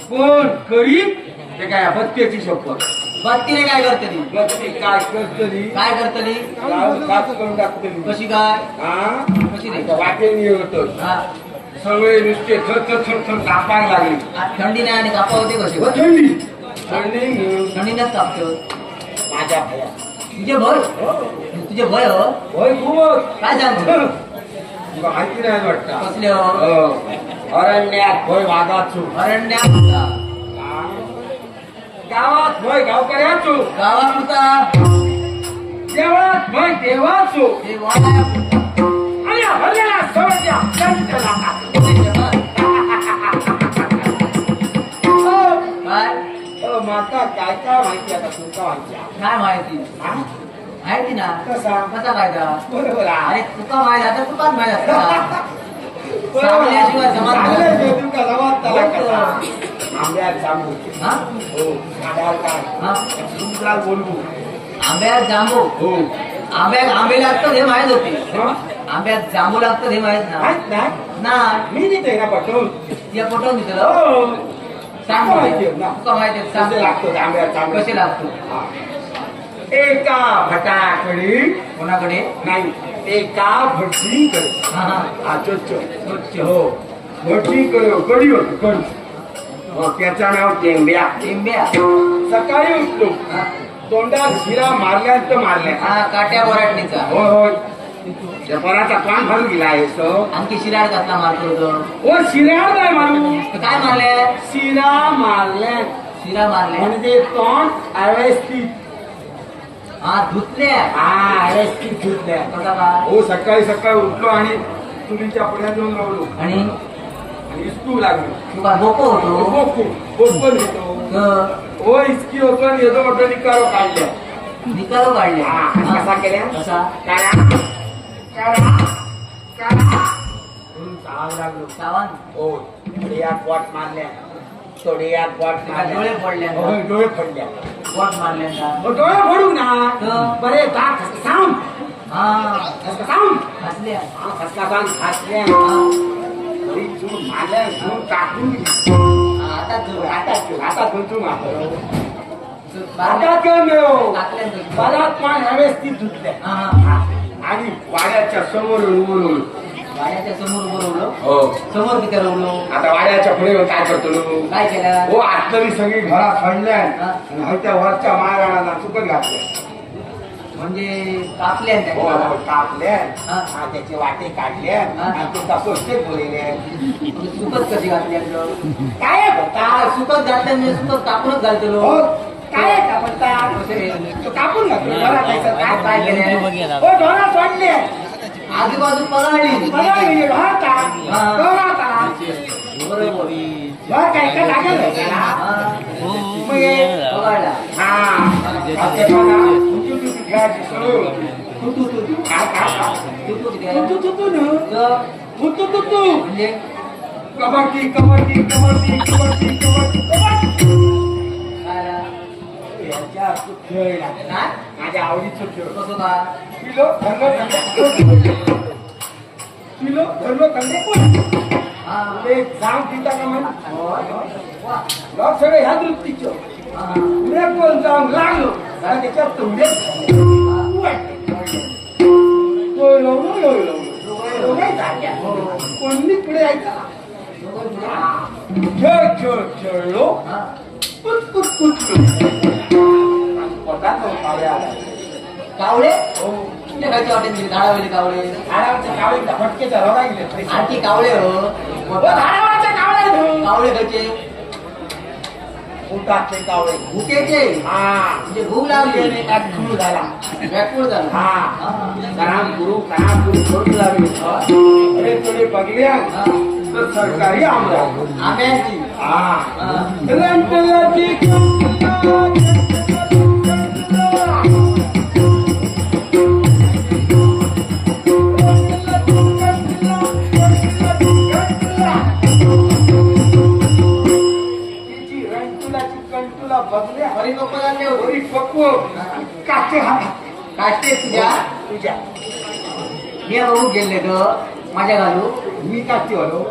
कोण करीत ते काय बत्तीची शपथ. बत्तीने काय करतली? बत्ती काय करतली? काय करतली? काच करून टाकतली. कशी काय? हा कशी नाही वाटेनी होतो. सगळे नुसते थर कापायला लागले. थंडी नाही आणि कापा होते कसे? थंडी थंडी थंडीनेच कापते. माझ्या भया तुझे भय तुझे भय हो होय खूप काय सांगतो? तुला माहिती नाही वाटतं. कसले हो? अरण्यात भय वाघाचो. अरण्यात गावात भय गावकऱ्याचो. गावात होता देवळात भय देवाचो. ते वाड्या आणि हरल्या सवच्या चंचला काय माता काय काय माहिती आता तुमका माहिती काय माहिती? माहिती ना कसा कसा फायदा? बरोबर अरे तुका माहिती आता तुकाच माहिती असता. सांगल्याशिवाय जमात आंब्यात जांबू हा हो आधार कार्ड हा तुमचा बोलू आंब्यात जांभू हो आंब्यात आंबे लागतात हे माहित होते. हा? आंब्यात जांभू लागतात हे माहित ना माहित नाही नाही मी देते ना पटवून या पटवून दिलं हो सांग तुका माहिती आहे ना? तुका माहिती आहे, सांग कसे लागतो आंब्यात जांबू कसे लागतो? हा. एका भटाकडे कोणाकडे? नाही एका भटजीकडे हा हा स्वच्छ हो भटजीकडे कडी होती कडी त्याचं नाव टेंब्या. लिंब्या सकाळी उठलो हा तोंडात शिरा मारल्यात मारल्या हा, काट्या बोराटणीचा होय होय त्या पराचा कान भरून गेला आहे तो. आणखी शिराड घातला मारतो होतो. ओ शिरा नाही मारू तर काय मारले? शिरा मारल्या शिरा मारले म्हणजे तोंड अवस्थित हा धुतल्या हा अवस्थित धुतल्या. कसा काय? हो सकाळी सकाळी उठलो आणि चुलीच्या पुण्यात जाऊन लावलो आणि आणि इस्कू लागलो. तू काय बोको होतो? कोण येतो तर हो इतकी होतो आणि येतो मोठं निकालो काढल्या. निकालो काढले. हा, कसा केल्या? कसा? काढा काढा काढा म्हणून चावायला लागलो. सावन हो थोड्यात वाट मारल्या थोड्यात वाट डोळे मारल्या पडले होय, डोळे पडल्या पोट मारले का? हो, डोळे पडू ना बरे दात साऊंड हा साऊंड हसल्या खसका साऊंड खासल्या चून मारल्या चून टाकून आता तू आता चून बारल्या आता कम टाकल्या बरात मान व्यवस्थित धुतल्या हा आणि वाड्याच्या समोर उभं गाड्याच्या समोर बोलवलं हो समोर किती रवलो आता वाड्याच्या पुढे काय करतो काय केलं? हो आतली सगळी घरात फडल्या हा. आणि त्या वरच्या माळराणाला चुकत घातल्या म्हणजे कापल्या हो त्या हो, कापल्या हा. हा, त्याचे वाटे काढल्या हा. आणि ते तसोच बोलले सुकत कशी घातली आपलं? काय होता काय सुकत घातलं मी सुकत कापूनच घालतो हो काय कापडता तो कापून घातलो घरात जायचं, काय काय केलं? हो ढोरा सोडले आजूबाजू पगाळली बघा ढोराता हा. ढोराता बरोबर ढोर काय का लागेल त्याला हा. मग हे- पगाळला हा आता बघा, तू खेळायची सवय होती. काय म्हणजे कबड्डी कबड्डी कबड्डी कबड्डी कबड्डी कबड्डी याच्या खेळ काय माझ्या आवडीचं खेळ कसं का किलो धरलो थंडे हा एक सांग पिता का म्हण वा लोक सगळे ह्या दृष्टीचं पुढे कोण जाऊन लागलो आणि त्याच्यात तुंबे कोणी पुढे यायचा खेळ खेळ खेळलो कुच कुच कुच कावळे तुझ्या घरच्या वाटेत गेले झाडावले कावळे फटकेचा रवा गेले आणखी कावळे हो कावळे घरचे उठाचे कावळे भुकेचे म्हणजे भूक लागली खूळ झाला व्याकुळ झाला काम गुरु करू लागले अरे तुले बघले तर सरकारी आमदार आंब्याची बघल्या हरिकोप झाले हरी पक्व काचे हात काष्टे तुझ्या मी बघू गेले ग माझ्या घालू मी काची वालो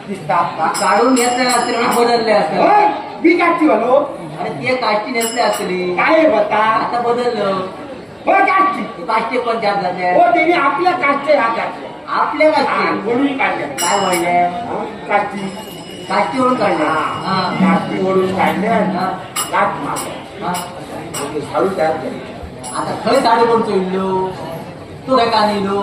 दिसतात काढून घेतले असते बदलले असते मी काची वालो अरे ते काष्टी नेसले असते काय बता आता बदललं हो काची ते काष्टे पण त्यात झाले हो त्यांनी आपल्या काचे हाताचे आपल्या काष्टी म्हणून काढल्या काय वळले काची काष्टी ओढून काढले काची ओढून काढल्या हा. काच मारल्या साडू तयार केली आता खय साडी कोण चोळलो तू काय का नेलो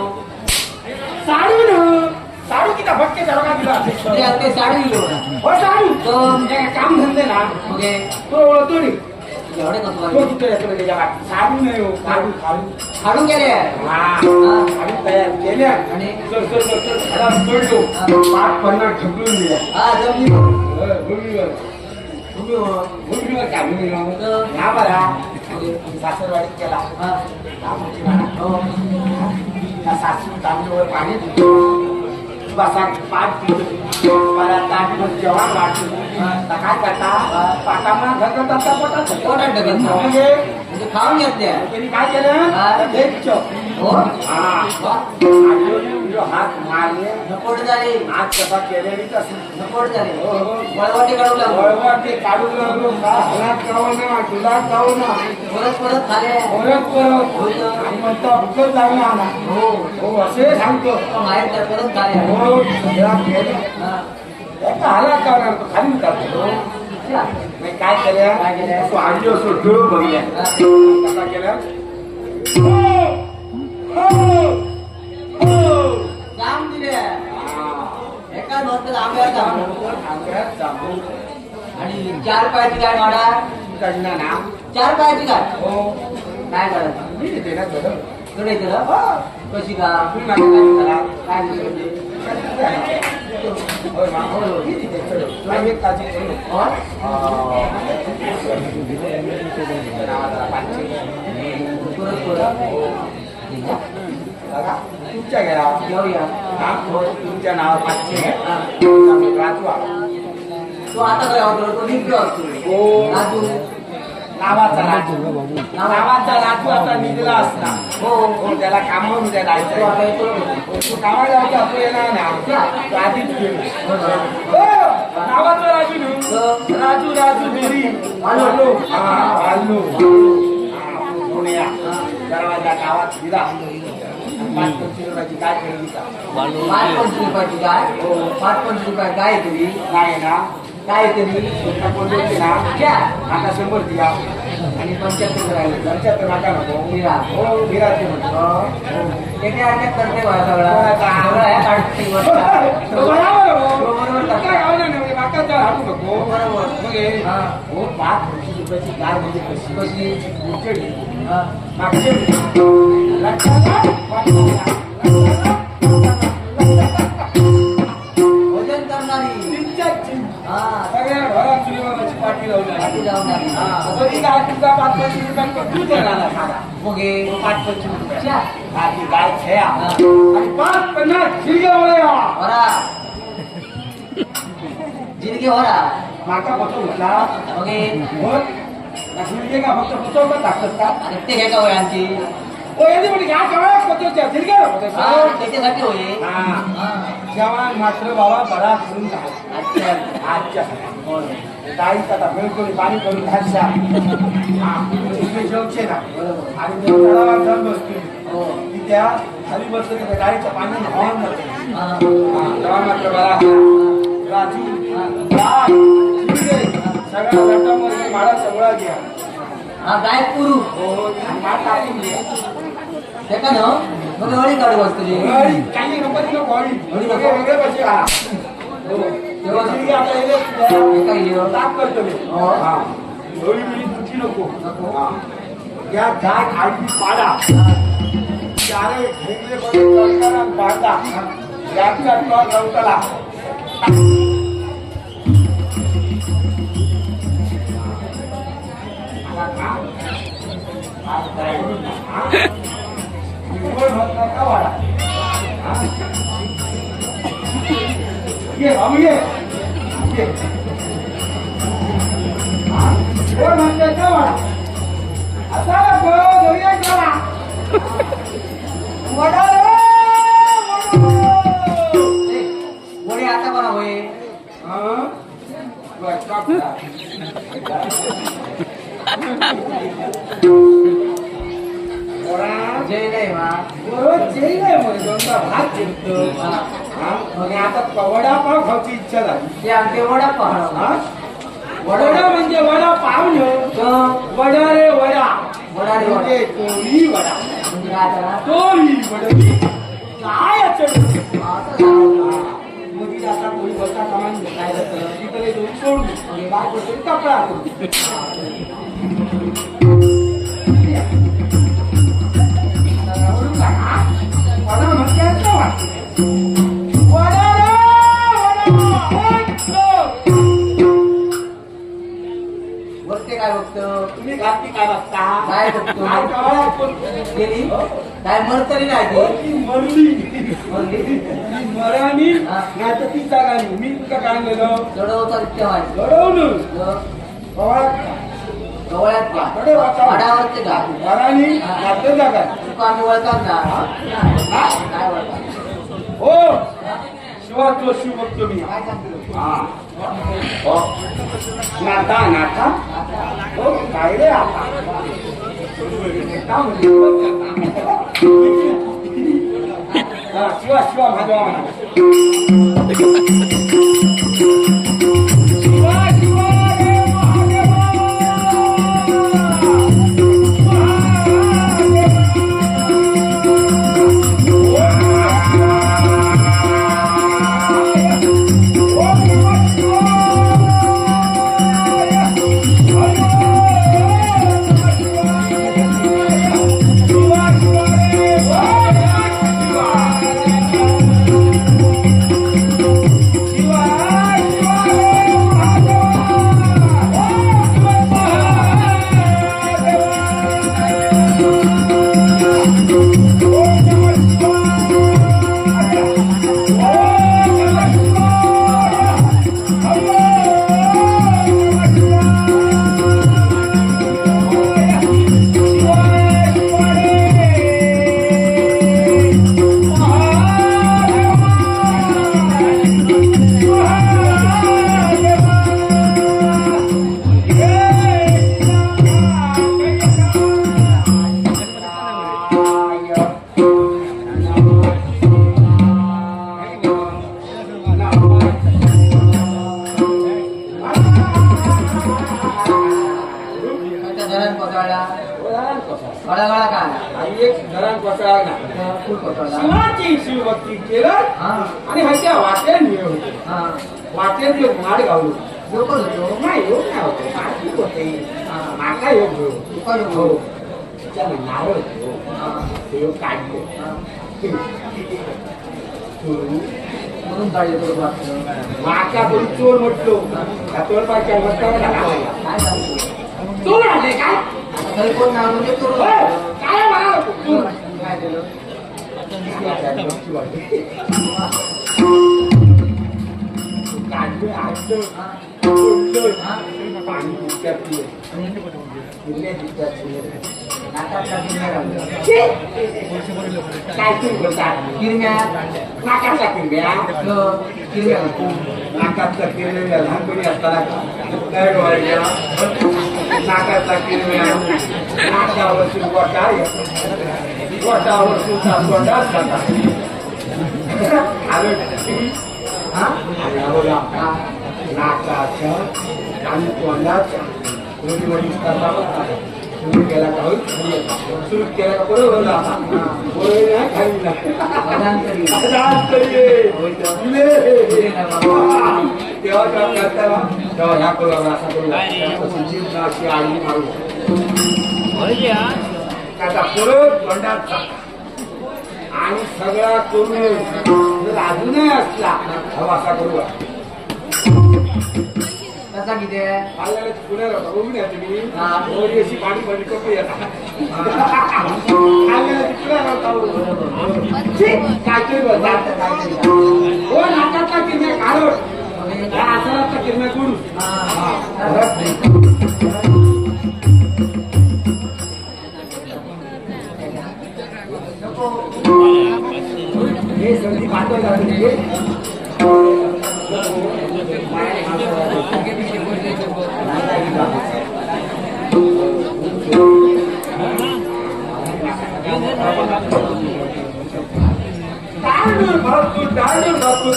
साडू न साडू किती फटके जरा दिला ते साडी लिहिलो ना हो साडू तो काम धंदे ना मग तो ओळखतो नाही एवढे तो कसं तिथे येतो त्याच्या गाठी. साडू नाही हो साडू साडू काढून गेले साडू तयार केल्या आणि झाडा पडलो पाच पन्नास ढकलून दिल्या हा जमली भूमीवर तुम्ही हो भूमीवर काढून ह्या बरा सासरवाडीत केला हो सासू तांदूळ पाणी बसा पाच मला ताट जेवण वाटलं काय करता पाटामा घरचा पोटात पोटात ढकलता. म्हणजे म्हणजे खाऊन घेतल्या त्यांनी काय केलं एक चोप हो हात मारले नकोट झाले हात कसा केलेली कसं नकोट झाले वळवाटी काढू लागलो वळवा ते काढून लागलो का हलात जाऊ ना तुला जाऊ ना परत परत खाले परत परत आणि म्हणता भुकत जाऊ ना आला हो हो असे सांगतो माहीत नाही परत खाले हो सगळा केलं हा. एका हलात जाऊ तो खाली उतरतो चला. नाही काय केलं काय केलं? तो आजी असो डोळ बघल्या हा. कसा केलं जाम दिले एका नंतर आंब्यावर जाम आंब्यात जांभूळ आणि 4 पायाची गाठ वाडा काढणार ना 4 पायाची गाठ हो काय करायचं मी देते ना गरम कडे केलं कशी का तुम्ही माझ्या काय काय दिलं होय मा हो मी देते चलो तुला एक काळजी करू हो परत परत बघा तुमच्या घरा घेऊया हा तुमच्या नावात पाचशे राजवा तो आता काय होतो तो निघलो असतो हो राजू नावाचा राजू नावाचा राजू आता निघला असणार हो हो त्याला कामावर उद्या तो जायचं आता येतो तू कामाला जायचं असं येणार ना तू आधीच गेलो नावाचं राजू नेऊ राजू राजू देवी आलो आलो पुण्या दरवाजा गावात दिला 5-25 रुपयाची काय खरेदी का 5-25 रुपयाची गाय 5-25 रुपये गाय तरी नाही ना काय तरी ना क्या आता 100 दिला आणि 75 राहिले 75 नाका नको मीरा हो विराचे म्हणतो एका अटॅक करते बघा सगळा सगळा ह्या काढते बरोबर हो 5-25 रुपयाची गाय म्हणजे कशी कशी उचडी हा. मागचे भोजन करणारी हा सगळ्या घरात चुलीवरची पाठी गाठी जाऊन आली. कधी काय तुझा 5-25 रुपयांचा तू देणार खाला मगे 5-25 रुपये च्या. आधी गाय खेळा आणि 5-50 शिरगे वळे वरा जिरगे वरा माका बसू म्हटला मगे शिरगे का फक्त पुचवतात टाकतात का आणि ते घे का वयांची ओ यादी म्हणजे काय केवळ पचवच्या शिरगे त्याच्यासाठी होय. जवान मात्र बाबा बरा करून टाक अच्छा आजच्या गाईचा आता बिलकुल पाणी करून घालशा जेवचे ना आणि ते तळावर जाऊन बसते हो की त्या खाली बसतो की त्या गाईचं पाणी हवान जाते हा जवान मात्र बरा राजू गाय शिरगे सगळ्या लटामध्ये माळा सगळा घ्या हा गाय पुरू हो माळ टाकून घ्या ते का न मग वळी काढू असतली काही नको तिला गोळी गोळी नको. वेगळे पैसे खा हो तेव्हा शिरगे आता येले एका येऊ ताप करतो मी हो. हा डोळी बिळी तुझी नको नको. हा. या गाय खाली पाडा चारे ढेकले मध्ये चढताना पाडा याचा तो गवताला ये हम ये कोण म्हणते का वाडा असा गो धोया करा वडा रे वडे आता बरा होय. हां बस स्टॉप वडा जय नाही मा बरोबर जेल आहे म्हणजे दोनदा भात जेवतो हां मग आता वडापाव खायची इच्छा झाली ते आमचे वडा पाहणं हा वडा म्हणजे वडा पाव वडा रे वडा वडा रे वडा म्हणजे तोळी वडा म्हणजे काय त्याला तोळी वडवी काय अचल असं झालं. मग आता कोणी बसा कामान काय जातं तिकडे दोन सोडून आणि बाप बसून कपडा करू वडा म्हणतात का वाटतं वडा रे वडा वरते काय बघतो तुम्ही घातली काय बघता काय बघतो काय कळलं कोण गेली काय मरतरी नाही हो, ती ती मरली मरली ती मरानी हा. नाही तर ती जागानी मी तुका काय गेलो चढवता इतक्या व्हायचं घडवलं गवळ्यात का कडे वाचा वाडावरचे का मरानी नाते जागा तुका आम्ही वळतात ना काय वळतात हो शिवा जोशी बघतो मी काय सांगतो हा हो नाता नाता हो काय रे आता हा शिवा शिवा भाजवा म्हणा शिवा शिवा रे महादेवा गळा का आणि एक घरात कोसळा ना फुल कोसळला शिवाची शिवभक्ती केलं हा आणि ह्याच्या वाट्यात निळ होते हा वाट्यात एक माड गावलो लोक होतो नाही योग नाही होते माती होते माका योग घेऊ तुका योग हो त्याला नारळ घेऊ हा ते योग काढले हा सुरू म्हणून काढले बरोबर वाटतं. माका कोणी चोर म्हटलो त्या चोर पाहिजे काय सांगतो चोर आले काय आता तरी कोण नाव म्हणजे तो होय, काय म्हणाला तू काय केलं काढलं आणलं सोडलं पाणी उडक्यात पिलं. छी! काय तुम्ही बोलतात किरम्या नाकातला किरम्या किरम्या नाकातला किरम्या लहानपणी असताना काय डोळ्या नाकातला किरम्या नाकावरची गोटा गोटावरची गोटा असतात आलं नाकाच्या आणि तोंडाच्या दोन्ही सुरू केला का सुरू केला का बरोबर तेव्हा करता तेव्हा ह्या करू असा करू अशी आडवी मारू त्याचा परत तोंडात आणि सगळा करून जर अजूनही असला हवा असा करू कसा किती पुण्याला होता बघून या तुम्ही हा. अशी पाणी पाणी कपी येतात काहीतरी बोलतात हो नाकातला किरम्या काढत आसनातला किरम्या करू हे संधी पाठवलं जाते भरपूर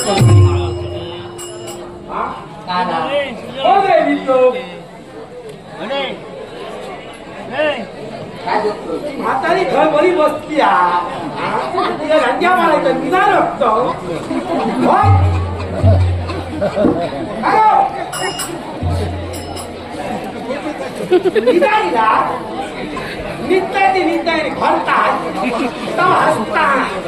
म्हातारी घर बरी बसती तिला रंग्या मारायचं निदान असतं निदानीला निघताय ते निघताय घरतात हसतात